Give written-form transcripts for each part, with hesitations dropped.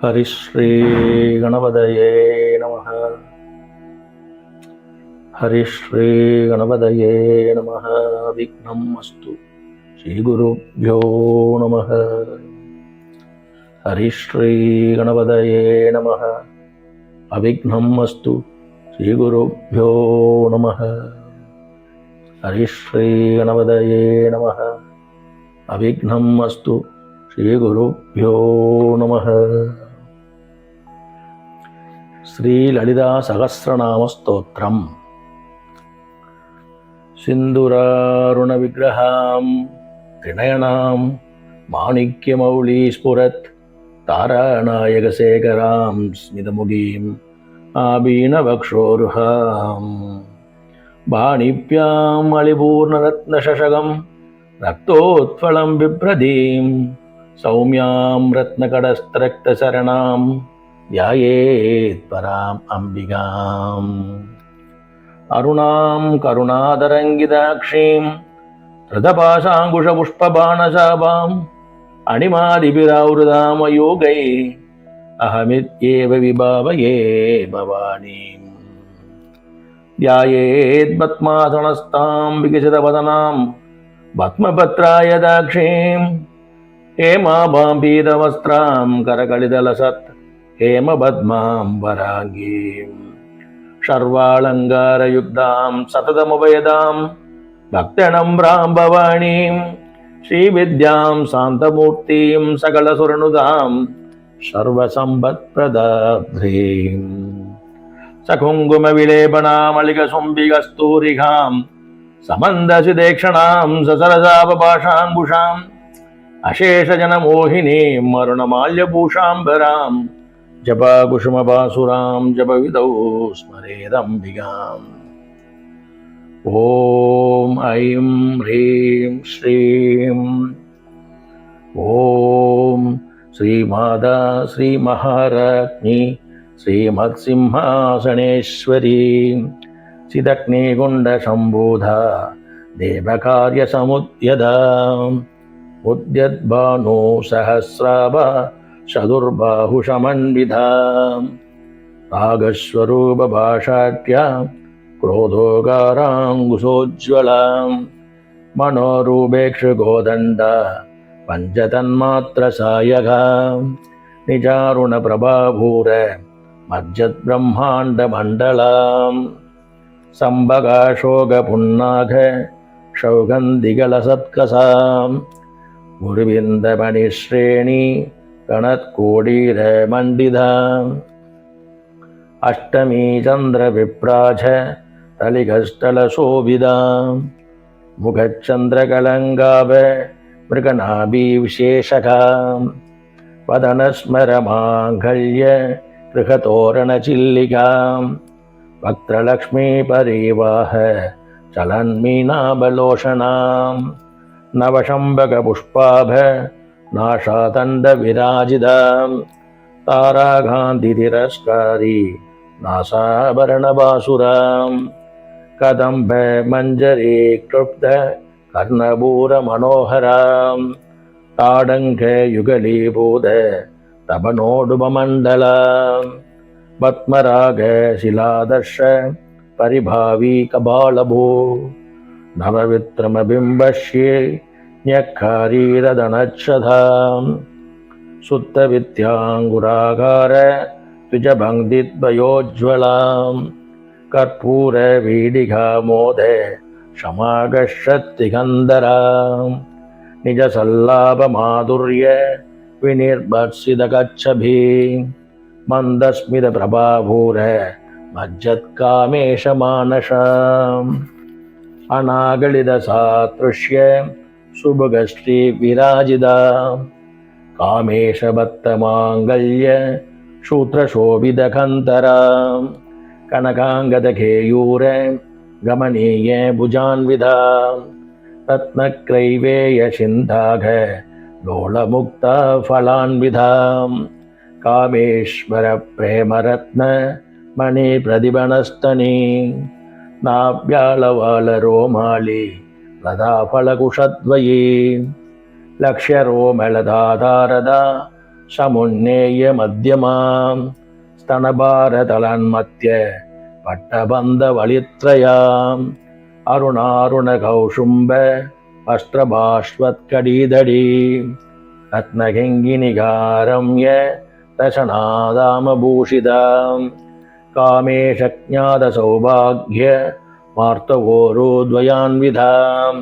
ஹரிஸ்ரீ கணபதயே நமः. ஹரிஸ்ரீ கணபதயே நமः. விக்னம் அஸ்து. ஸ்ரீ குருப்யோ நமः. ஹரிஸ்ரீ கணபதயே நமः. அவிக்னம் அஸ்து. ஸ்ரீ குருப்யோ நமः. ஹரிஸ்ரீ கணபதயே நமः. அவிக்னம் அஸ்து. ஸ்ரீ குருப்யோ நமः. ஸ்ரீ லலிதா சகஸ்ரநாம ஸ்தோத்திரம். சிந்துராருண விக்கிரகாம் திரிநயனாம் மாணிக்யமௌலி ஸ்புரத் தாராநாயகசேகராம் ஸ்மிதமுகீம் ஆபீனவக்ஷோருஹாம் பாணிப்யாம் அலிபூர்ணரத்னசஷகம் ரக்தோத்பலம் பிப்ரதீம் சௌமியாம் ரத்னகடஸ்திரக்தசரணாம் ध्यायेत् पराम् अम्बिकाम् अरुणां करुणादरङ्गिताक्षीं हृदपाशाङ्कुशपुष्पबाणशापाम् अणिमादिभिरावृतामयोगै अहमित्येव विभावये भवानीम् ध्यायेत् पद्मासनस्तां विकसितवदनां पद्मपत्राय दाक्षीं हेमाभां पीतवस्त्रां करकलितलसत् हेमपद्माम्बराङ्गीं शर्वालङ्कारयुक्तां सततमुपयतां भक्तनम्रां भवानीं श्रीविद्यां शान्तमूर्तिं सकलसुरनुदां सर्वसम्पत्प्रदात्रीं सकुङ्कुमविलेपनामलिकसुम्बिकस्तूरिकां समन्दसिदेक्षणां ससरसापपाशाङ्कुशाम् अशेषजनमोहिनीं अरुणमाल्यभूषाम्बरां जपकुसुमपासुरां जपविदौ स्मरेदम्बिकाम् ॐ ऐं ह्रीं श्रीं ॐ श्रीमाता श्रीमहाराज्ञी श्रीमत्सिंहासनेश्वरी सिदग्निकुण्डशम्भूधा देवकार्यसमुद्यदा उद्यद्भानु सहस्राभ चतुर्बाहुषमन्विधां रागस्वरूपभाषाट्यां क्रोधोगाराङ्कुशोज्ज्वलां मनोरूपेक्षुगोदण्डा पञ्चतन्मात्रसायकां निजारुणप्रभाभूर मज्जद्ब्रह्माण्डमण्डलां सम्भगाशोकपुन्नाघ सौगन्धिकलसत्कसां गुरुविन्दमणिश्रेणी गणत्कोडीरमण्डिताम् अष्टमी चन्द्रविप्राज तलिकस्थलशोभितां मुखचन्द्रकलङ्गाभ मृगनाभिविशेषकां वदनस्मरमाङ्गल्य गृहतोरणचिल्लिकां वक्त्रलक्ष्मीपरिवाह चलन्मीनाबलोषणां नवशम्बकपुष्पाभ नाशादण्डविराजितां ताराकान्तितिरस्कारी नासाभरणबासुरां कदम्ब मञ्जरी क्लुप्त कर्णपूरमनोहरां ताडङ्गयुगलीभूत तपनोडुपमण्डलां पद्मराग शिलादर्श परिभावी कबालभू नववित्रमबिम्बश्ये न्यक्खारीरदनच्छदां सुप्तविद्याङ्गुरागार द्विजभङ्गिद्वयोज्ज्वलां कर्पूरवीडिकामोद क्षमागच्छत्तिगन्धरां निजसल्लाभमाधुर्य विनिर्भर्सितगच्छभिः मन्दस्मितप्रभाभूर मज्जत्कामेशमानसाम् अनागलितसादृश्य सुभगश्री विराजितां कामेशभक्तमाङ्गल्य शूत्रशोभितकन्तरां कनकाङ्गदकेयूर गमनीय भुजान्वितां रत्नक्रैवेयसिन्धाघ लोलमुक्तफलान्वितां कामेश्वर प्रेमरत्न मणिप्रतिभनस्तनी नाभ्यालवालरोमाली लताफलकुशद्वयी लक्ष्यरोमलदाधारदा समुन्नेय मध्यमां स्तनभारतलन्मत्य पट्टबन्धवलित्रयाम् अरुणारुणकौशुम्ब वस्त्रभास्वत्कटीदडी रत्नकिङ्गिनिगारम्य दशनादामभूषितां कामेशज्ञातसौभाग्य मार्तवोरुद्वयान्वितां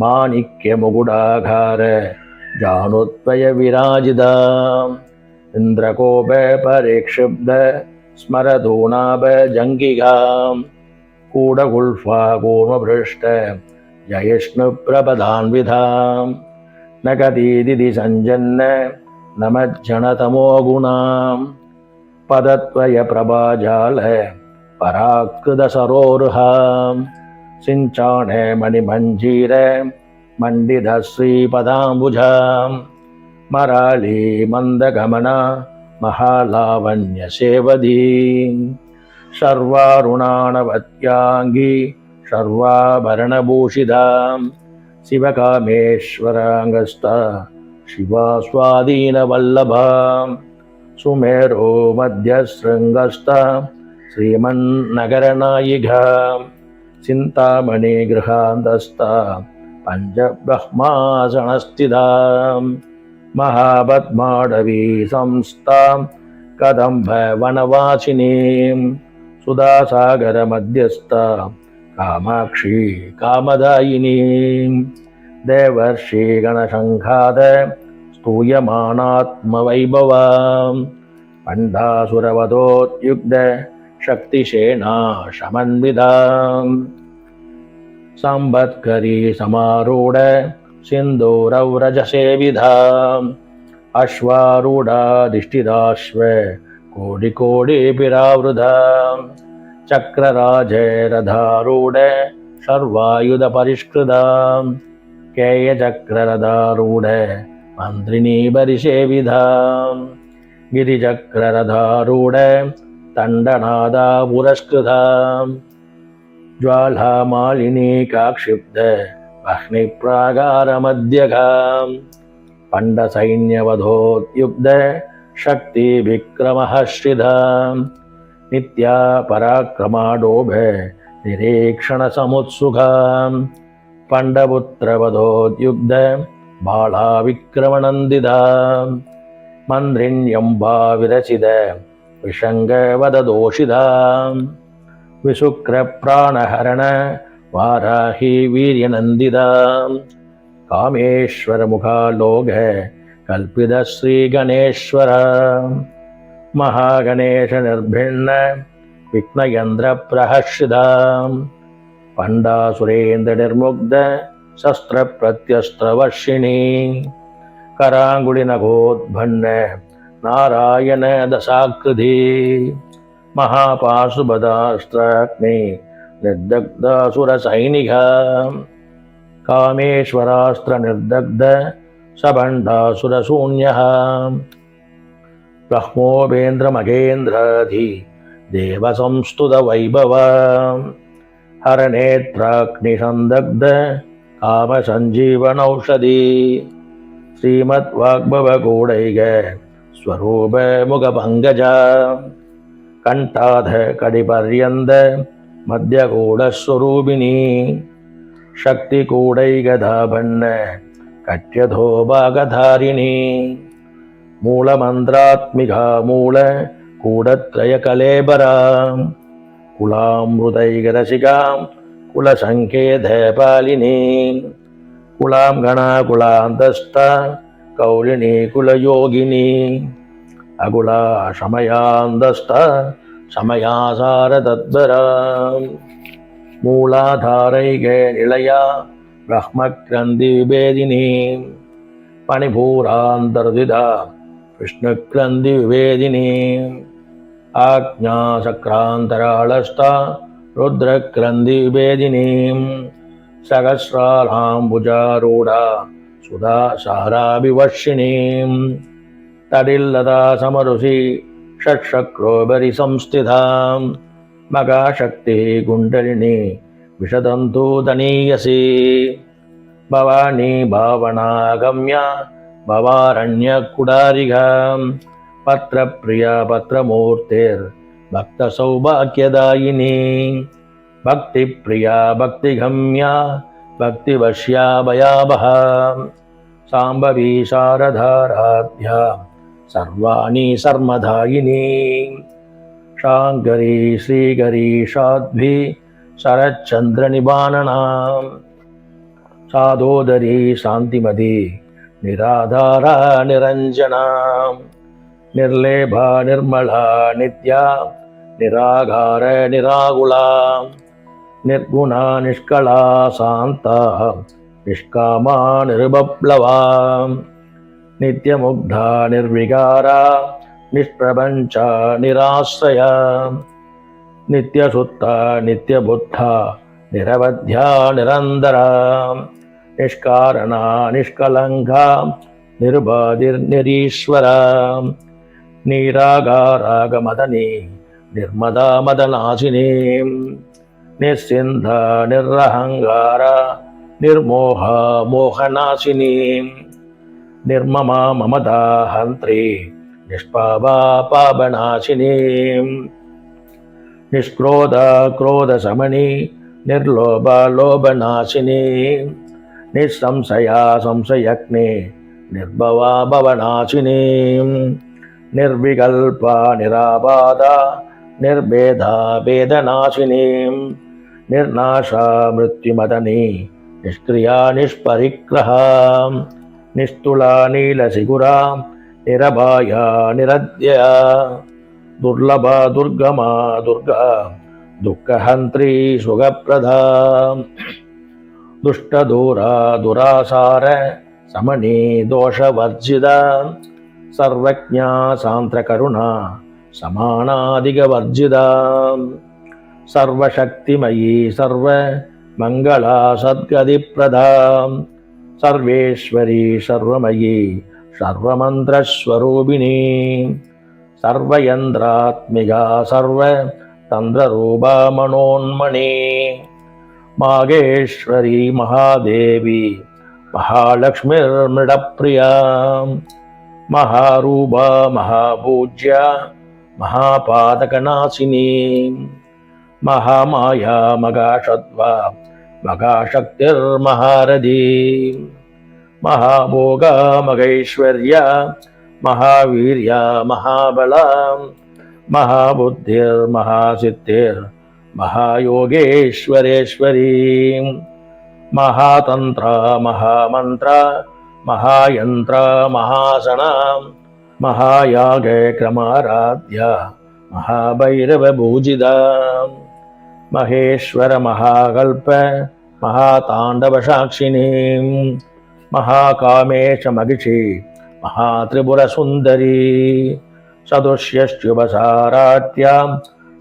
माणिक्यमुकुटाकार जानुद्वयविराजिताम् इन्द्रकोपपरिक्षुब्ध स्मरतूणाभजङ्गिकाम् कूटकुल्फा कूर्मभृष्ट जयिष्णुप्रपदान्विताम् न कतीदिति सञ्जन्न नमज्जनतमो गुणाम् पदत्वयप्रभाजाल पराकृतसरोरुहाम् सिञ्चाणे मणिमञ्जीर मण्डितश्रीपदाम्बुजाम् मराली मन्दगमना महालावण्यसेवदीम् सर्वारुणानवत्याङ्गी सर्वाभरणभूषिताम् शिवकामेश्वराङ्गस्ता शिवा स्वाधीनवल्लभाम् सुमेरो मध्यशृङ्गस्ता श्रीमन्नगरनायिकाम् चिन्तामणिगृहान्तस्ता पञ्चब्रह्मासनस्थिताम् महापद्माडवी संस्थां कदम्बवनवासिनीं सुधासागरमध्यस्था कामाक्षी कामदायिनीं देवर्षिगणसङ्घात स्तूयमानात्मवैभवां पण्डासुरवधोद्युग्ध शक्तिसेना समन्विताम् संवत्करी समारूढ सिन्दूरव्रजसेविधाम् अश्वारूढाधिष्ठिताश्व कोटिकोटिभिरावृताम् चक्रराजरथारूढ सर्वायुधपरिष्कृताम् केयचक्ररथारूढ मन्त्रिणीपरिसेविधाम् गिरिचक्ररथारूढ तण्डनादा पुरस्कृताम् ज्वालामालिनी काक्षिप्त अग्निप्रागारमध्यगाम् पण्डसैन्यवधोद्युग्ध शक्तिविक्रमहर्षिताम् नित्या पराक्रमाडोभ निरीक्षणसमुत्सुकाम् पण्डपुत्रवधोद्युग्ध बालाविक्रमनन्दिताम् मन्त्रिण्यम्बा विरचित विषङ्गवददोषिताम् विशुक्रप्राणहरण वाराही वीर्यनन्दिताम् कामेश्वरमुखालोक कल्पितश्रीगणेश्वर महागणेशनिर्भिन्न विघ्नयन्त्रप्रहर्षिताम् पण्डासुरेन्द्रनिर्मुग्ध शस्त्रप्रत्यस्त्रवर्षिणी कराङ्गुलिनघोद्भन्न नारायण दशाकृति महापाशुपदास्त्राग्नि निर्दग्धासुरसैनिका कामेश्वरास्त्रनिर्दग्ध सबण्डासुरशून्यः ब्रह्मोपेन्द्रमगेन्द्राधि देवसंस्तुतवैभव हरनेत्राग्निसन्दग्ध कामसञ्जीवनौषधी श्रीमद्वाग्भवगूढैक स्वरूपमुखपङ्कजा कण्ठाध कटिपर्यन्त मध्यगूढस्वरूपिणी शक्तिकूटैकधापन्न कट्यधोभागधारिणी मूलमन्त्रात्मिका मूलकूटत्रयकलेबरां कुलामृतैकरसिकां कुलसङ्केतपालिनी कुलां गणाकुलान्तस्था कौलिनी कुलयोगिनी अकुला शमयान्तस्था समयासारतत्परां मूलाधारैके निलया ब्रह्मक्रन्दिविभेदिनी मणिपूरान्तर्दिता विष्णुक्रन्दिविभेदिनी आज्ञाचक्रान्तराळस्था रुद्रक्रन्दिविभेदिनी सहस्रालाम्बुजारूढा सुधा साराभिवर्षिणी तडिल्लता समरुषि षट्शक्रोपरि संस्थितां मगाशक्तिः कुण्डलिनी विशदन्तु तनीयसी भवानी भावनागम्या भवारण्यकुडारिकां पत्रप्रिया पत्रमूर्तिर्भक्तसौभाग्यदायिनी भक्तिप्रिया भक्तिगम्या भक्तिवश्या भयावहा साम्बवी शारदाराध्या सर्वाणि सर्वदायिनी शाङ्करी श्रीकरी साध्वी शरच्चन्द्रनिबाणनां साधोदरी शान्तिमती निराधारा निरञ्जना निर्लेभा निर्मला नित्या निरागार निराकुला निर्गुणा निष्कला शान्ता निष्कामा निर्बप्लवा नित्यमुग्धा निर्विकारा निष्प्रपञ्चा निराश्रया नित्यसुत्ता नित्यबुद्धा निरवध्या निरन्तरा निष्कारणा निष्कलङ्का निर्बाधिर्निरीश्वरा निरागारागमदनी निर्मदा मदनाशिनी निश्चिन्ता निरहङ्कारा निर्मोहा मोहनाशिनी निर्ममा ममता हन्त्री निष्पापा पापनाशिनी निष्क्रोधा क्रोधशमनी निर्लोभा लोभनाशिनी निस्संशया संशयग्नि निर्भवा भवनाशिनी निर्विकल्पा निराबाधा निर्भेदा भेदनाशिनी निर्नाशा मृत्युमदनी निष्क्रिया निष्परिग्रहा निस्तुला नीलशिखुरा निरभाया निरद्यया दुर्लभा दुर्गमा दुर्गा दुःखहन्त्री सुखप्रदा दुष्टदूरा दुरासार समनी दोषवर्जिता सर्वज्ञा सान्त्रकरुणा समानादिकवर्जिता सर्वशक्तिमयी सर्वमङ्गला सद्गतिप्रदा सर्वेश्वरी सर्वमयी सर्वमन्त्रस्वरूपिणी सर्वयन्त्रात्मिका सर्वतन्त्ररूपा मनोन्मणि मागेश्वरी महादेवी महालक्ष्मीर्मृडप्रिया महारूपा महापूज्या महापातकनाशिनी महामाया मगाशत्वा मगाशक्तिर्महारथी महाभोगा मगैश्वर्या महावीर्या महाबला महाबुद्धिर्महासिद्धिर्महायोगेश्वरेश्वरी महातंत्र महामंत्र महायंत्र महासना महायाग क्रमाराध्या महाभैरवपूजिता महेश्वर महाकल्प महातांडवसाक्षिणी महाकामेश महिषी महात्रिपुरसुन्दरी सदुष्यष्टुपसाराट्या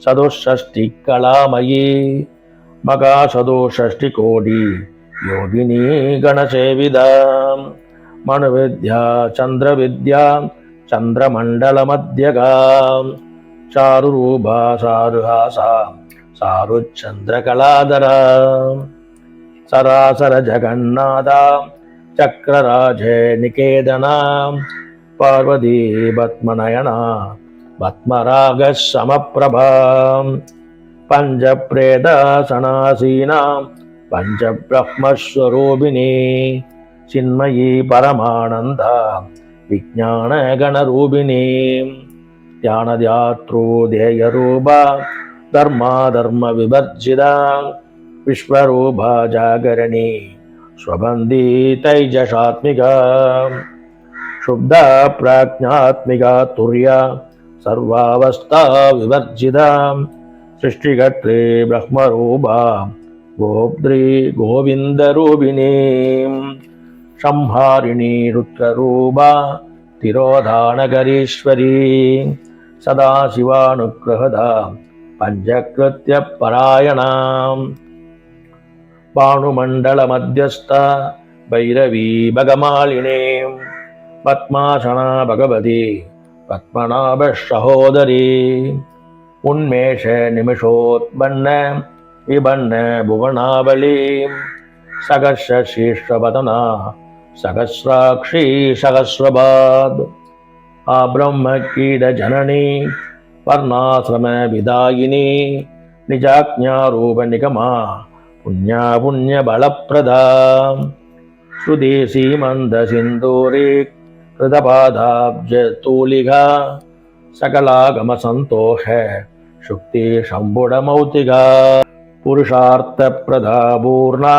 सदुष्षष्टिकलामयी मगासदुषष्टिकोटि योगिनी गणसेविदा मनुविद्या चन्द्रविद्या चन्द्रमण्डलमध्यगा चारुरूपा सारुहासा सारुचन्द्रकलाधरा सरासर जगन्नाथा चक्रराजे निकेतना पार्वती पद्मनयना पद्मरागः समप्रभा पञ्चप्रेतासनासीना पञ्चब्रह्मस्वरूपिणी चिन्मयी परमानन्दा विज्ञानगणरूपिणी ध्यानध्यातृदेयरूपा धर्माधर्मविवर्जिता विश्वरूपा जागरणी स्वबन्धी तैजसात्मिका शुद्धा प्राज्ञात्मिका तुर्या सर्वावस्था विवर्जिता सृष्टिकर्त्री ब्रह्मरूपा गोप्त्री गोविन्दरूपिणी संहारिणी रुद्ररूपा तिरोधानकरीश्वरी सदाशिवानुग्रहदा पञ्चकृत्यपरायणा भानुमण्डलमध्यस्था भैरवी भगमालिनी पद्मासना भगवती पद्मनाभसहोदरी उन्मेष निमिषोत्पन्न विपन्न भुवनावली सकर्ष शीर्षवदना सहस्राक्षी सहस्रपाद ब्रह्मकीडजननी वर्णाश्रमविदायिनी निजाज्ञारूपनिगमा पुण्या पुण्यबलप्रदा सुदेशी मन्दसिन्दूरी कृतपादाब्जतूलिका सकलागमसन्तोष शुक्ति शम्भुडमौतिका पुरुषार्थप्रदा पूर्णा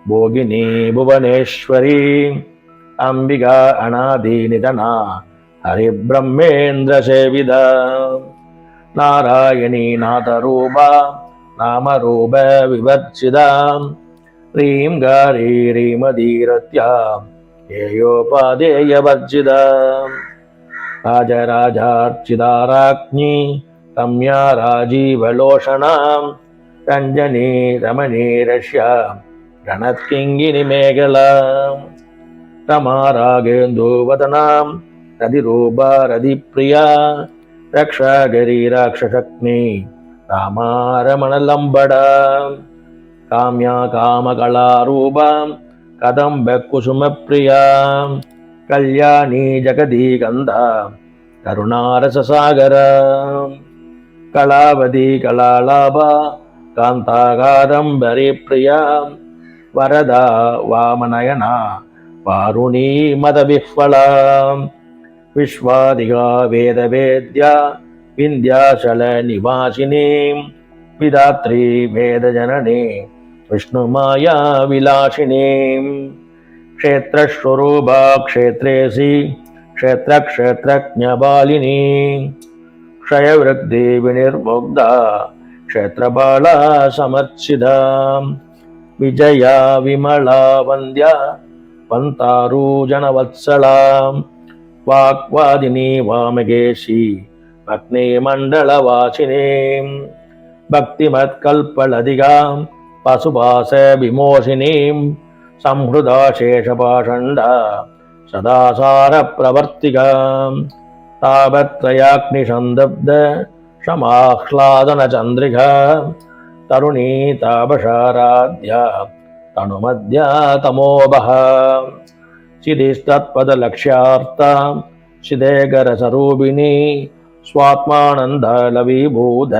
भोगिनी भुवनेश्वरी अंबिका अनादिनिधना हरिब्रह्मेन्द्रसेविदा नारायणी नाथरूपा नामरूप विवर्जिता ह्रीं गारी ह्रीमदीरत्या हेयोपादेयवर्जिता राजराजार्चिताराज्ञी रम्या राजीवलोचना रञ्जनी रमणीरस्या रणत्किङ्गिनिमेखला रमा रागेन्दुवदना रतिरूपा रतिप्रिया रक्षागरी राक्षसग्नि रामा रमणलम्बडा काम्या कामकलारूपा कदम्बकुसुमप्रिया कल्याणी जगदीगन्धा करुणारससागरा कलावती कलालाभा कान्ताकादम्बरी प्रिया वरदा वामनयना वारुणी मदविह्वला विश्वादिका वेदवेद्या विन्ध्याचलनिवासिनी विधात्री वेदजननी विष्णुमाया विलासिनी क्षेत्रस्वरूपा क्षेत्रेसी क्षेत्रक्षेत्रज्ञपालिनी क्षयवृद्धि विनिर्मुग्धा क्षेत्रपाला समर्चिता विजया विमला वन्द्या पन्तारूजनवत्सला वाक्वादिनी वामकेशी भक्तिमण्डलवासिनी भक्तिमत्कल्पलधिकां पशुपाश विमोचिनीं संहृदा शेषपाषण्डा सदासारप्रवर्तिकां तापत्रयाग्निसन्दब्ध क्षमाह्लादनचन्द्रिका तरुणी तापशाराध्या तनुमध्या तमोभः चिदिस्तत्पदलक्ष्यार्था चिदेकरसरूपिणी स्वात्मानन्दलवीभूत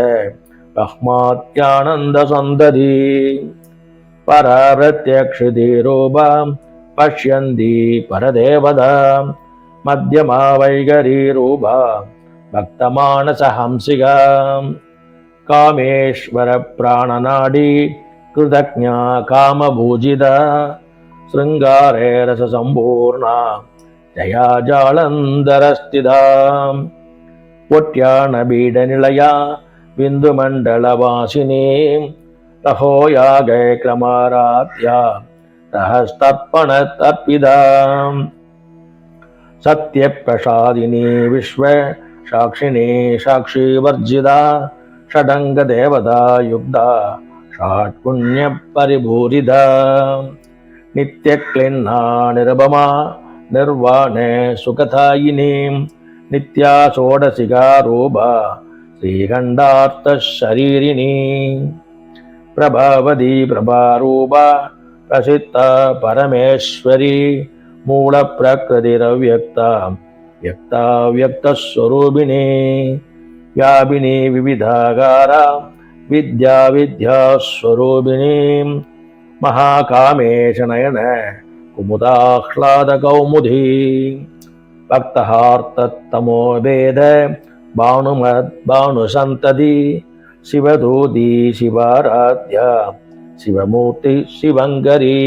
ब्रह्मात्यानन्दसन्दधी पराप्रत्यक्षितिरूपा पश्यन्ती परदेवता मध्यमा वैगरीरूपा भक्तमानसहंसिका कामेश्वरप्राणनाडी कृतज्ञा कामभूजिता शृङ्गारे रससम्पूर्णा जया जालन्धरस्थिता कोट्यानबीडनिलया बिन्दुमण्डलवासिनी तहोयागक्रमाराध्या रहस्तर्पणतर्पिता सत्यप्रसादिनी विश्व साक्षिणी साक्षीवर्जिता षडङ्गदेवता युक्ता षट्पुण्यपरिभूरिता नित्यक्लिन्ना निर्भमा निर्वाणे सुखदायिनी नित्या षोडशिका रूपा श्रीखण्डार्थशरीरिणी प्रभावती प्रभारूपा प्रसिद्धा परमेश्वरी मूलप्रकृतिरव्यक्ता व्यक्ता व्यक्तस्वरूपिणी व्यापिनी विविधाकारा विद्या विद्यास्वरूपिणी महाकामेशनयन कुमुदाह्लादकौमुदी भक्तहार्ततमो वेद भानुसन्तति शिवदूती शिवाराध्या शिवमूर्ति शिवङ्करी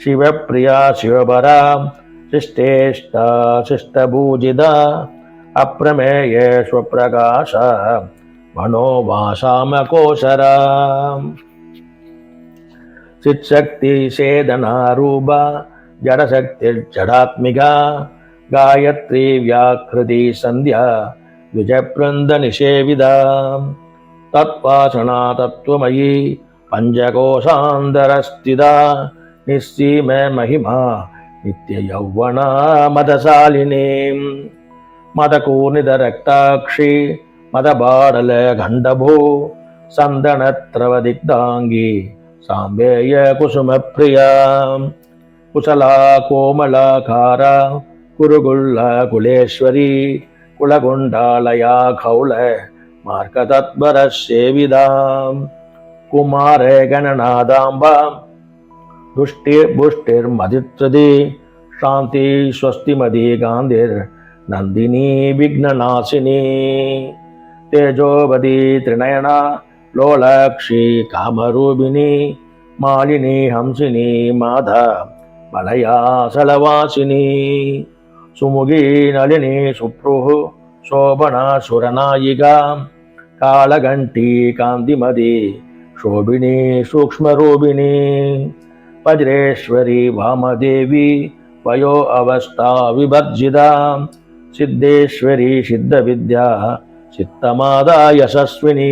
शिवप्रिया शिवपरा शिष्टेष्टा शिष्टपूजिता अप्रमेय स्वप्रकाश मनोभाषामकोशरा चित्शक्तिषेदनारूपा जडशक्तिर्जडात्मिका गायत्री व्याकृति सन्ध्या द्विजवृन्दनिषेविदा तत्पाषणा तत्त्वमयी पञ्चकोशान्तरस्थिता निस्सीम महिमा नित्ययौवना मदशालिनी मदकूर्णितरक्ताक्षी मदबाडलघण्डभू सन्दनत्रवदिग्धाङ्गी साम्बेय कुसुमप्रिया कुशला कोमलाकार कुरुगुल्ल कुलेश्वरी कुलगुण्डालया खौल मार्कतत्परसेविदां कुमारे गणनादाम्बा दुष्टिर्बुष्टिर्मदित्रदे शान्ति स्वस्तिमदी गान्धिर्नन्दिनी विघ्ननाशिनी तेजोवदी त्रिनयना लोलक्षी कामरूपिणी मालिनी हंसिनी माधा मलया सलवासिनी सुमुगी नलिनी सुप्रुः शोभना सुरनायिका कालघण्टी कान्तिमदी शोभिनी सूक्ष्मरूपिणी वज्रेश्वरी वामदेवी वयो अवस्था विभर्जिता सिद्धेश्वरी सिद्धविद्या चित्तमादा यशस्विनी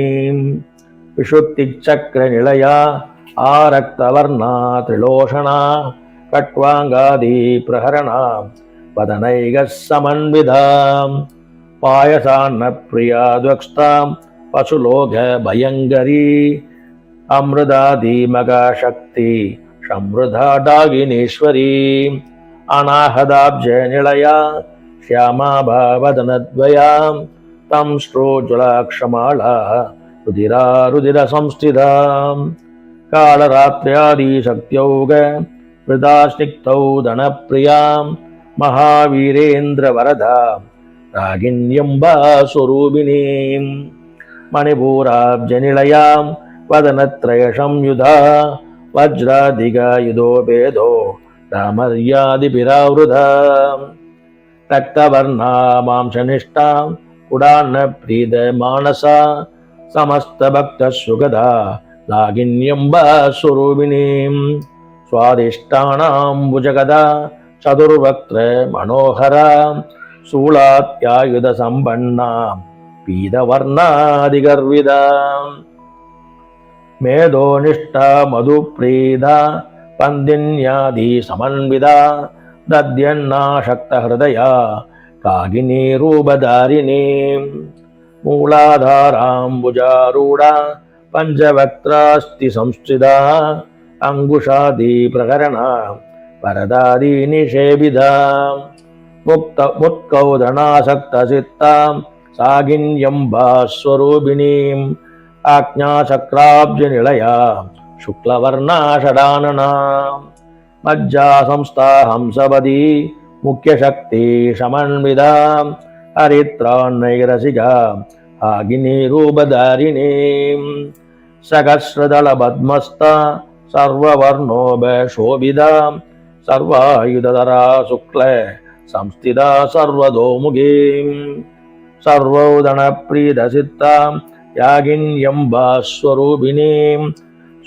विशुद्धिचक्रनिलया आरक्तवर्णा त्रिलोचना कट्वाङ्गादि प्रहरणा वदनैकः समन्विता पायसान्नप्रिया द्वक्ष्ता पशुलोक भयङ्करी अमृतादिमगशक्ति समृद्धा डागिनीश्वरी अनाहदाब्ज निलया श्यामा भवदनद्वया तं श्रोज्ज्वलाक्षमाला रुधिरा रुधिर संस्थिता कालरात्र्यादिशक्त्यौग वृदा स्निग्धौ धनप्रिया महावीरेन्द्रवरदा रागिण्यम्बा स्वरूपिणीं मणिपूराब्जनिलयां वदनत्रय संयुधा वज्रादिगायुधो भेदो रामर्यादिभिरावृता रक्तवर्णा मांसनिष्ठा कुडान्नप्रीत मानसा समस्तभक्तसुगदा लागिन्यम्बा स्वरूपिणीं स्वादिष्टानाम्बुजगदा चतुर्वक्त्र मनोहरा शूलात्यायुधसम्पन्ना पीतवर्णादिगर्विदा मेधोनिष्ठा मधुप्रीदा पन्दिन्यादि समन्विता दद्यन्नाशक्तहृदया कागिनी रूपधारिणी मूलाधाराम्बुजारूढा पञ्चवक्त्रास्ति संस्थिता अङ्कुशादि प्रकरणा वरदादि निषेविधा मुक्तौदनासक्तचित्ता सागिन्यम्बा स्वरूपिणीम् आज्ञाचक्राब्जनिलया शुक्लवर्णा षडानना मज्जा संस्था हंसवदी मुख्यशक्ति समन्विता हरित्रान्नैरसिका आगिनी रूपधारिणीं सहस्रदलपद्मस्था सर्ववर्णोपशोभिता सर्वायुधधरा शुक्ल संस्थिता सर्वतोमुखीं सर्वोदनप्रीतचित्ता यागिन्यम्बा स्वरूपिणीं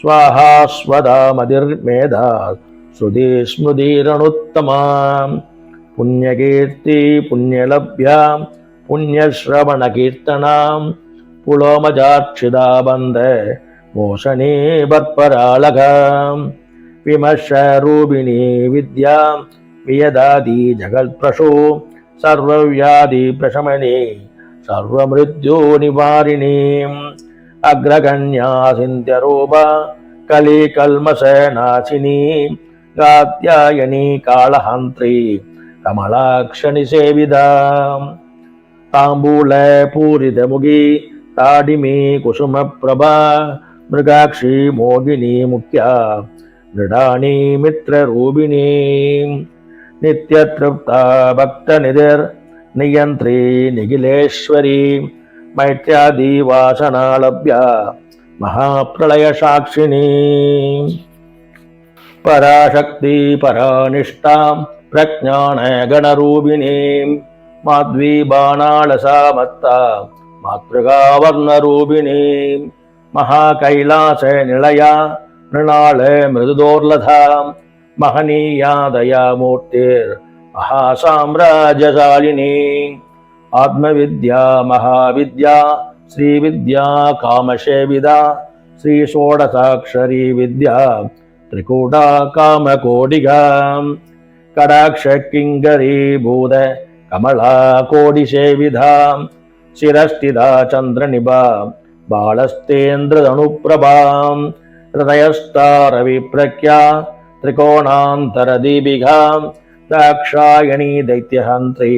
स्वाहा स्वदा मतिर्मेधा श्रुति स्मृतिरनुत्तमा पुण्यकीर्ति पुण्यलभ्या पुण्यश्रवणकीर्तनां पुलोमजाक्षिदा बन्ध मोषणी वर्परालकां विमर्शरूपिणी विद्या वियदादि जगत्प्रशो सर्वव्याधि प्रशमने सर्वमृत्यो निवारिणीम् अग्रगण्या सिन्ध्यरूपा कलिकल्मषनाशिनी गात्यायनी कालहन्त्री कमलाक्षनिसेविता ताम्बूलपूरितमुखी ताडिमी कुसुमप्रभा मृगाक्षी मोगिनी मुख्या मृडानी मित्ररूपिणी नित्यतृप्ता भक्तनिधिर्नियन्त्री निखिलेश्वरी मैत्र्यादि वासनालभ्या महाप्रलयसाक्षिणी पराशक्ति परानिष्ठा प्रज्ञानगणरूपिणीं माध्वीबाणालसामत्ता मातृकावर्णरूपिणीं महाकैलासनिलया मृणाल मृदुदोर्लथा महनीया दयामूर्तिर्महासाम्राज्यशालिनी आत्मविद्या महाविद्या श्रीविद्या कामसेविदा श्रीषोडशाक्षरी विद्या त्रिकूटा कामकोटिका कटाक्ष किङ्करी भूत कमला कोटिसेविधा शिरस्थिता चन्द्रनिभा बालस्तेन्द्रधनुप्रभा हृदयस्था रविप्रख्या त्रिकोणान्तरदीपिकां दाक्षायणी दैत्यहन्त्री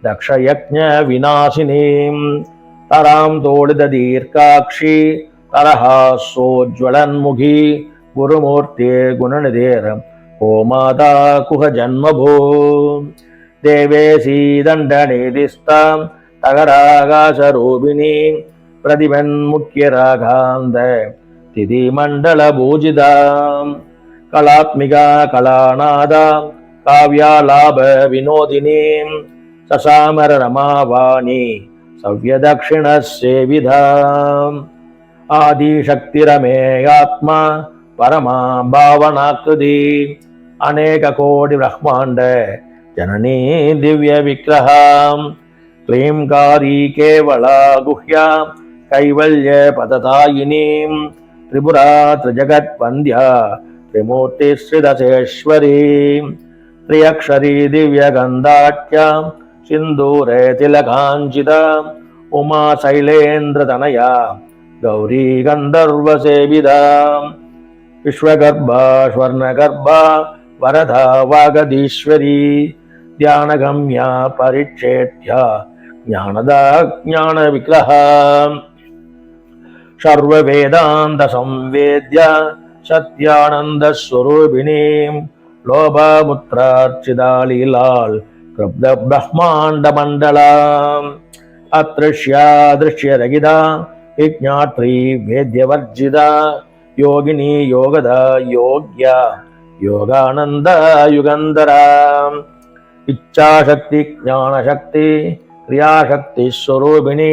दक्षयज्ञविनाशिनीं तरां तोडितदीर्घाक्षी तरहासोज्ज्वलन्मुखी गुरुमूर्तिर्गुणनिधेर् ओ माता कुहजन्मभू देवेशी दण्डनिधिस्तां तगराकाशरूपिणीं प्रतिभन्मुख्यरागान्त तिथिमण्डलपूजितां कलात्मिका कलानादा काव्यालाभविनोदिनीं ससामररमावाणी सव्यदक्षिणसेविधाम् आदिशक्तिरमेयात्मा परमा भावनाकृति अनेककोटिब्रह्माण्ड जननी दिव्यविग्रहां क्लींकारी केवला गुह्या कैवल्यपददायिनीं त्रिपुरा त्रिजगद्वन्द्या त्रिमूर्तिश्रिदशेश्वरीं त्र्यक्षरी दिव्यगन्धाढ्या सिन्दूरे तिलकाञ्चिता उमा शैलेन्द्रतनया गौरी गन्धर्वसेविदा विश्वगर्भा स्वर्णगर्भा वरदा वागदीश्वरी ध्यानगम्या परिक्षेत्या ज्ञानदा ज्ञानविग्रहा सर्ववेदान्तसंवेद्या सत्यानन्दस्वरूपिणीं लोभामुत्रार्चिता लीलाल् क्रुब्धब्रह्माण्डमण्डलाम् अदृश्या दृश्यरहिता विज्ञात्री वेद्यवर्जिता योगिनी योगदा योग्या योगानंद युगंधरा इच्छाशक्ति ज्ञानशक्ति क्रियाशक्ति स्वरूपिणी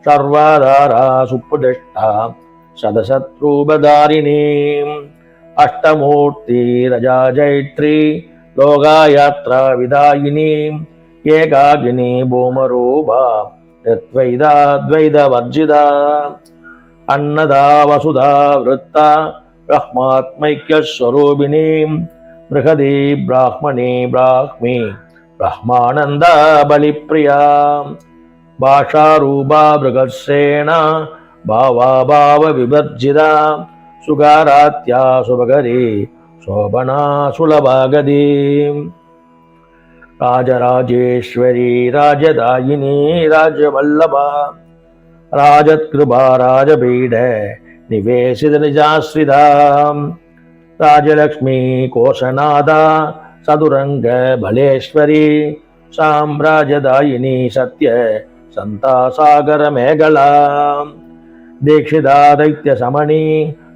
सर्वाधारा सुप्रतिष्ठा सदशत्रुबधारिणी अष्टमूर्ति रजा जैत्री लोकायात्रा विदायिनी एकाकिनी भूमरूपा निर्द्वैता द्वैतवर्जिता अन्नदा वसुधा वृत्ता ब्रह्मात्मैक्यस्वरूपिणी बृहदी ब्राह्मणी ब्राह्मी ब्रह्मानन्दा बलिप्रिया भाषारूपा बृहत्सेना भावा भावविवर्जिता सुगारात्या सुभगरी शोभना सुलभागदी राजराजेश्वरी राजदायिनी राजवल्लभा राजत्कृपा राजपीठ निवेशित निजाश्रिता राजलक्ष्मी कोशनादा सदुरंग भलेश्वरी साम्राज्यदायिनी सत्य संतासागर मेघला दीक्षिता दैत्य समणी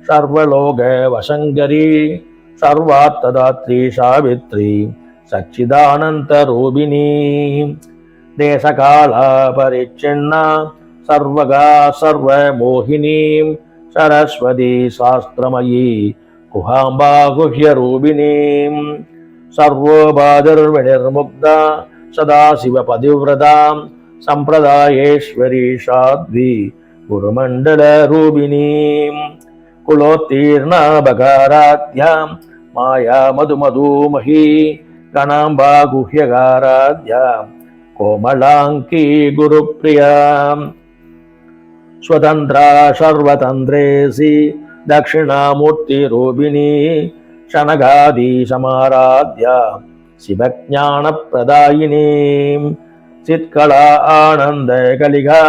सर्वलोक वशंकरी सर्वार्थदात्री सावित्री सच्चिदानंद रूपिणी देशकाला परिच्छिन्ना सर्वगा सर्वमोहिनी सरस्वती शास्त्रमयी कुहाम्बा गुह्य रूपिणी सर्वोपाधिर्विनिर्मुक्ता सदाशिव पतिव्रता संप्रदायेश्वरी साध्वी गुरुमंडल रूपिणी कुलोत्तीर्णा बकाराध्या माया मधुमधुमही गणाम्बा गुह्यगाराध्या कोमलांकी गुरुप्रिया स्वतंत्रा सर्वतंत्रेसी दक्षिणामूर्ति रूपिणी शनगादी समाराध्या शिवज्ञान प्रदायिनी चित्कला आनंद कलिगा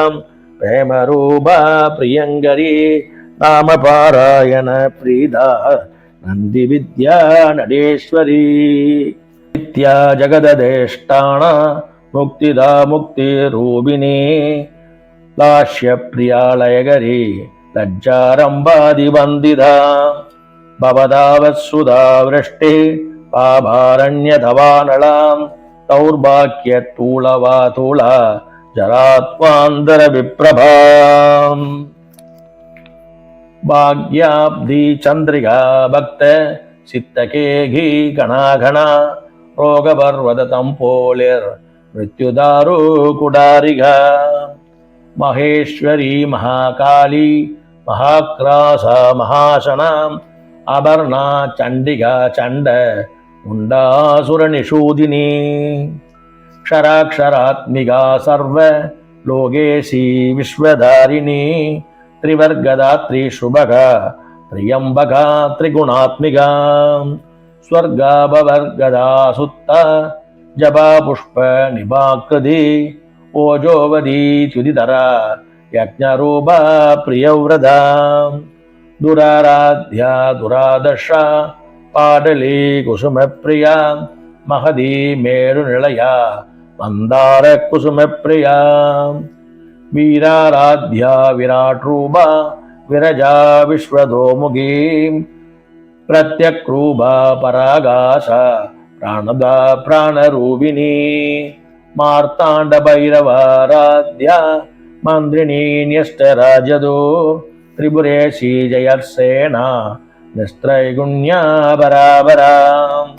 प्रेम रूपा प्रियंकरी नाम पारायण प्रीदा नंदी विद्या नडेश्वरी नित्या जगददेष्टाण मुक्तिदा मुक्ति रूपिणी लास्य प्रियालयगरी लज्जारंबादिवंदिता भवदावत्सुधा वृष्टि पाभारण्यधवानलां दौर्भाग्यतूलवातूला जरात्वांदर विप्रभाम् भाग्याब्धि चंद्रिका भक्त सित्तके घी गणाघना रोगपर्वत तंपोलिर मृत्युदारु कुडारिगा महेश्वरी महाकाली महाक्रासा महाशना अपर्णा चंडिका चंड मुंडासुर निषूदिनी क्षराक्षरात्मिका सर्व लोकेशी विश्वधारिणी त्रिवर्गदात्री शुभगा त्र्यंबका त्रिगुणात्मिका ஸ்வர்காபவர்கதா சுத்த ஜபா புஷ்ப நிபாக்கிருதி ஓஜோவதி சுதிதரா யஜ்ஞரூபா பிரியவ்ரதா துராராத்யா துராதர்ஷா பாடலி குசும பிரியா மகதி மேரு நிலையா மந்தார குசும பிரியா வீராராத்யா விராட் ரூபா விரஜா விஸ்வதோமுகி பிரத்யக்ரூபா பராகாச பிராணதா பிராணரூபிணி மார்த்தாண்ட பைரவாராத்யா மந்திரிணி ன்யஷ்டராஜதோ திரிபுரேசி ஜயர்சேனா நிஸ்திரைகுண்யா பராபராம்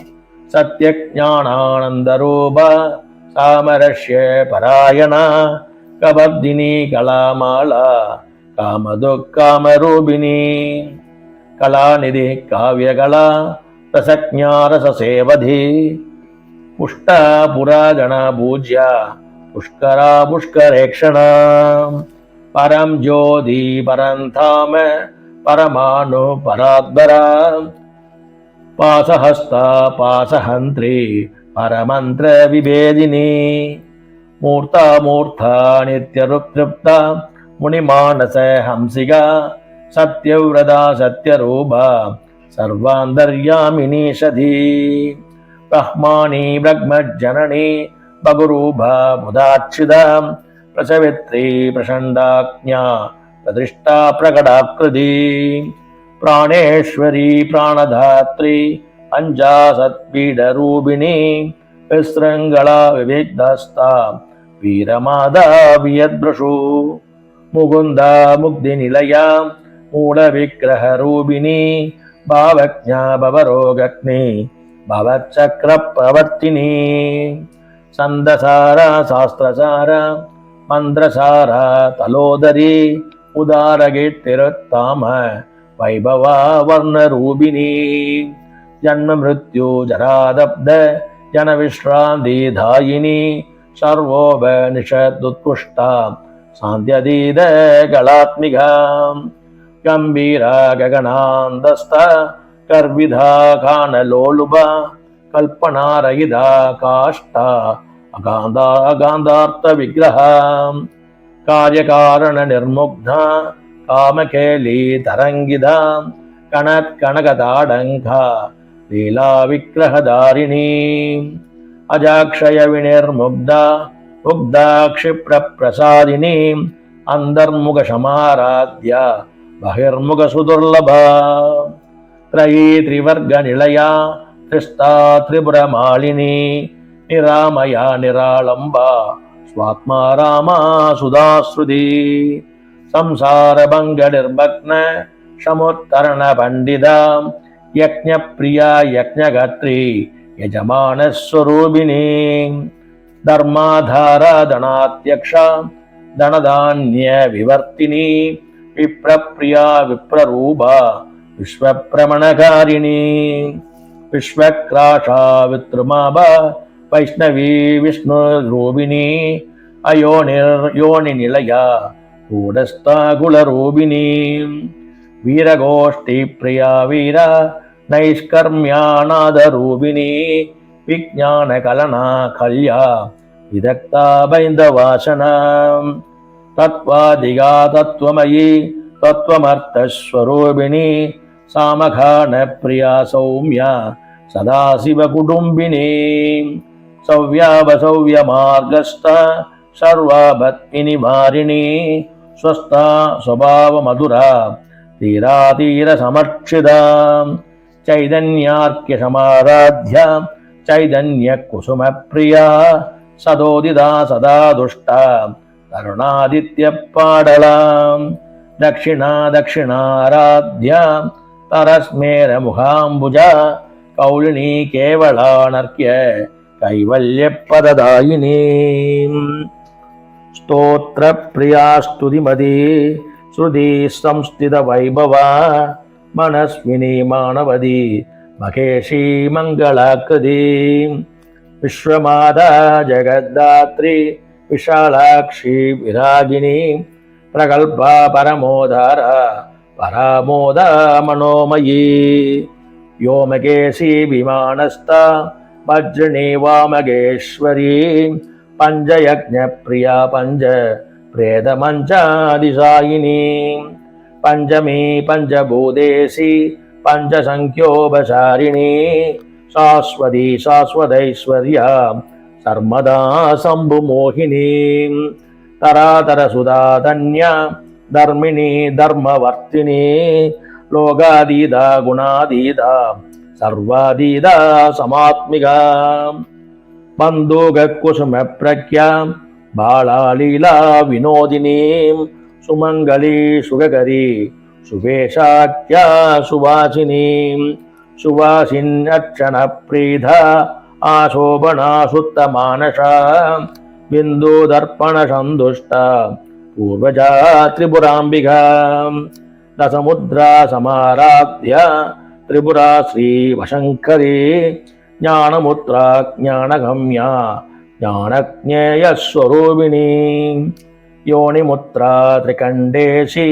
சத்யஞானானந்தரூபா சாமரஸ்ய பராயணா கபர்தினி கலாமாலா காமதுக்காமரூபிணி கலாநிதி காவியகலா ரசஜ்ஞாரசசேவதி புஷ்டா புராகண பூஜ்யா புஷ்கரா புஷ்கரேக்ஷணா பரம் ஜோதி பரந்தாம பரமானு பராத்பரா பாசஹஸ்தா பாசஹந்திரி பரமந்திர விபேதினி மூர்த்தா மூர்த்தா நித்யருப்திருப்தா முனிமானச ஹம்சிகா சத்யவ்ரதா சத்யரூபா சர்வாந்தர்யாமினி சதி பிரஹ்மாணி பிரக்மஜனனி பகுரூபா முதாட்சிதா பிரசவித்ரி பிரசண்டாக்ஞா பிரதிஷ்டா பிரகடாக்ருதி பிராணேஸ்வரி பிராணதாத்ரி பஞ்சாசத்பீடரூபிணி விஸ்ருங்களா விவிக்தஸ்தா வீரமாதா வியத்பிருஷு முகுந்தா முக்தி நிலையா மூல விக்கிரக ரூபிணி பாவஜ்ஞா பவரோகக்னி பவச்சக்ர பிரவர்த்தினி சந்தசாரா சாஸ்திரசாரா மந்திரசாரா தலோதரி உதாரகீர்த்திருத்தாம வைபவா வர்ணரூபிணி ஜன்ம மிருத்யு ஜராதப்த ஜன விஸ்ராந்தி தாயினி சர்வோபனிஷதுத்குஷ்டா சாந்தியதீத கலாத்மிகா கம்பீரா ககனாந்தஸ்த கர்விதா கானலோலுபா கல்பனாரகிதா காஷ்டா அகாந்தா அகாந்தார்த்த விக்கிரகா காரியகாரண நிர்முக்தா காமகேலி தரங்கிதா கணத் கனகதாடங்கா லீலா விக்கிரகதாரிணி அஜாக்ஷய வினிர்முக்தா முக்தா க்ஷிப்ர பிரசாதினி அந்தர்முக சமாராத்யா பகிர்முக சுதுர்லபா த்ரயீ திரிவர்க நிலையா திரிஸ்தா திரிபுரமாலினி நிராமயா நிராளம்பா ஸ்வாத்மா ராமா சுதாஸ்ருதி சம்சாரபங்க நிர்பக்ன சமுத்தரண பண்டிதா யக்ஞ பிரியா யக்ஞகத்ரி யஜமானஸ்வரூபிணி தர்மாதாரா தனாத்யக்ஷா தனதான்ய விவர்த்தினி விப்ரப்ரியா விப்ரரூபா விஸ்வப்பிரமணகாரிணி விஸ்வக்ராஷா வித்ருமாபா வைஷ்ணவி விஷ்ணு ரூபிணி அயோனிர் யோனி நிலையா கூடஸ்தா குலரூபிணி வீரகோஷ்டி பிரியா வீரா நைஷ்கர்மியாநாத ரூபிணி விஜான கலனா கல்யா விதக்தா பைந்த வாசனம் தத்வாதிகா தத்துவமயி தத்துவமர்த்தஸ்வரூபிணி சாமகான பிரியா சௌமியா சதாசிவ குடும்பினி சௌவ்யாவசௌவ்ய மார்கஸ்த சர்வாபத்மினி வாரிணி ஸ்வஸ்தா ஸ்வபாவ மதுரா தீராதீர சமர்ச்சிதா சைதன்யார்க்கிய சமாராத்யா சைதன்ய குசும பிரியா சதோதிதா சதா துஷ்டா தருணாதித்ய பாடலாம் தக்ஷிணா தக்ஷிணாராத்யா தரஸ்மேர முகாம்புஜா கௌலினி கேவலானர்க்கிய கைவல்ய பததாயினி ஸ்தோத்ர பிரியா ஸ்துதிமதி ஸ்ருதி சம்ஸ்தித வைபவா மனஸ்வினி மானவதி மகேஷி மங்களாக்கிருதி விஸ்வமாதா ஜகத்தாத்ரி விஷாலாட்சி விராகினி பிரகல்பா பரமோதாரா பராமோதா மனோமயி व्योमकेशी विमानस्था वज्रिणी वामगेश्वरी पञ्चयज्ञप्रिया पञ्च प्रेतमञ्चादिशायिनी पञ्चमी पञ्चभूतेशी पञ्चसङ्ख्योपचारिणी शाश्वती शाश्वतैश्वर्या सर्वदा शम्भुमोहिनी तरातरसुधा धन्या धर्मिणी धर्मवर्तिनी लोकातीता गुणातीता सर्वातीता समात्मिका बन्धुकुसुमप्रज्ञा बालालीला विनोदिनी सुमङ्गली सुखकरी सुवेशाख्या सुवासिनी सुवासिन्यक्षणप्रीधा आशोभना शुद्धमानसा बिन्दुदर्पणसन्तुष्टा पूर्वजा त्रिपुराम्बिका दशमुद्रा समाराध्य त्रिपुरा श्रीवशङ्करी ज्ञानमुद्रा ज्ञानगम्या ज्ञानज्ञेयस्वरूपिणी योनिमुद्रा त्रिकण्डेशी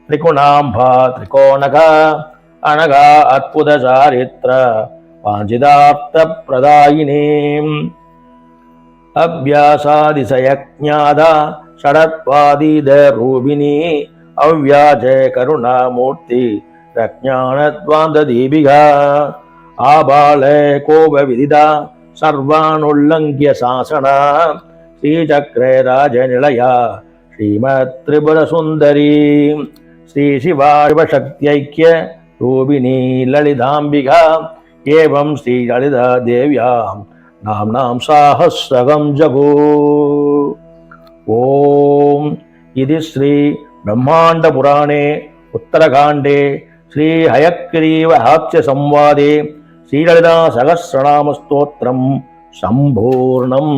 त्रिकुणाम्भा त्रिकोणका अनघा अद्भुतचारित्र वाञ्छितार्थप्रदायिनी अभ्यासादिशयज्ञादा षडत्वादिदरूपिणी अव्याजय करुणामूर्ति प्रज्ञानद्वान्तदीपिका आबालय कोपविदिता सर्वानुल्लङ्घ्य शासना श्रीचक्रे राजनिलया श्रीमत्त्रिपुरसुन्दरी श्रीशिवाशिवशक्त्यैक्य रूपिणी ललिताम्बिका एवं श्रीललिता देव्यां नाम्नां साहस्रकं जगो। ओम इति श्री ब्रह्मांड पुराणे उत्तरकांडे श्री हयग्रीव हास्य संवादे श्रीललिता सहस्रनाम स्तोत्रम संपूर्णम्।